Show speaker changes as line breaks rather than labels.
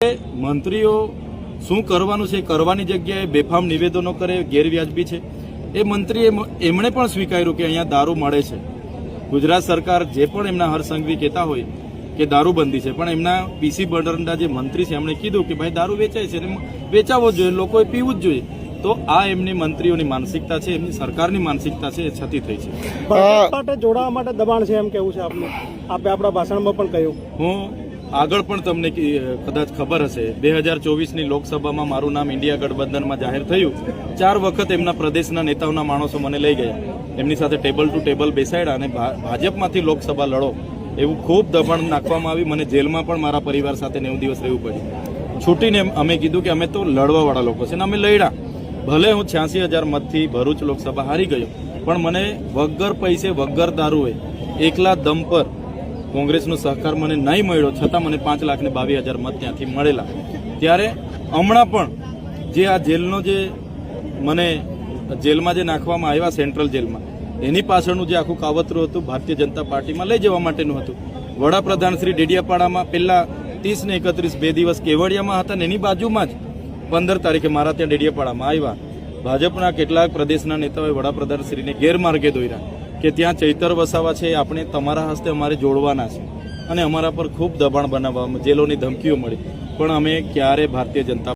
મંત્રીઓ શું કરવાનું છે કરવાની જગ્યાએ બેફામ નિવેદનો કરે ગેરવ્યાજબી છે। એ મંત્રીએ એમણે પણ સ્વીકાર્યું કે અહીંયા દારૂ મળે છે। ગુજરાત સરકાર જે પણ એમના હરસંઘવી કહેતા હોય કે દારૂબંધી છે, પણ એમના પીસી બરંડા જે મંત્રી છે એમણે કીધું કે ભાઈ દારૂ વેચાય છે, વેચાવો જોઈએ, લોકોએ પીવું જ જોઈએ। તો આ એમની મંત્રીઓની માનસિકતા છે, એમની સરકારની માનસિકતા છે, એ છતી થઈ છે।
માટે જોડાવા માટે દબાણ છે એમ કેવું છે આપનું? આપે આપણા ભાષણમાં પણ કહ્યું।
હું આગળ પણ તમને કદાચ ખબર હશે, 2024ની લોકસભામાં મારું નામ ઇન્ડિયા ગઠબંધનમાં જાહેર થયું। 4 વખત એમના પ્રદેશના નેતાઓના માણસો મને લઈ ગયા, એમની સાથે ટેબલ ટુ ટેબલ બેસાડ્યા અને ભાજપમાંથી લોકસભા લડો એવું ખૂબ દબાણ નાખવામાં આવી। મને જેલમાં પણ મારા પરિવાર સાથે 90 દિવસ રહેવું પડ્યું। છૂટીને અમે કીધું કે અમે તો લડવાવાળા લોકો છે ને અમે લડ્યા। ભલે હું 86,000 મતથી ભરૂચ લોકસભા હારી ગયો, પણ મને વગર પૈસે વગર દારૂએ એકલા દમ પર કોંગ્રેસનો સહકાર મને નહીં મળ્યો, છતાં મને 5,22,000 મત ત્યાંથી મળેલા। ત્યારે હમણાં પણ જે આ જેલનો જે મને જેલમાં જે નાખવામાં આવ્યા સેન્ટ્રલ જેલમાં, એની પાછળનું જે આખું કાવતરું હતું ભારતીય જનતા પાર્ટીમાં લઈ જવા માટેનું હતું। વડાપ્રધાન શ્રી ડેડિયાપાડામાં પહેલા 30 ને 31 2 દિવસ કેવડિયામાં હતા ને એની બાજુમાં જ 15 તારીખે મારા ત્યાં ડેડિયાપાડામાં આવ્યા। ભાજપના કેટલાક પ્રદેશના નેતાઓએ વડાપ્રધાન શ્રીને ગેરમાર્ગે દોર્યા કે ત્યાં ચૈતર વસાવા છે, આપણે તમારા હસ્તે અમારે જોડવાના છે, અને અમારા પર ખૂબ દબાણ બનાવવામાં જેલોની ધમકીઓ મળી, પણ અમે ક્યારે ભારતીય જનતા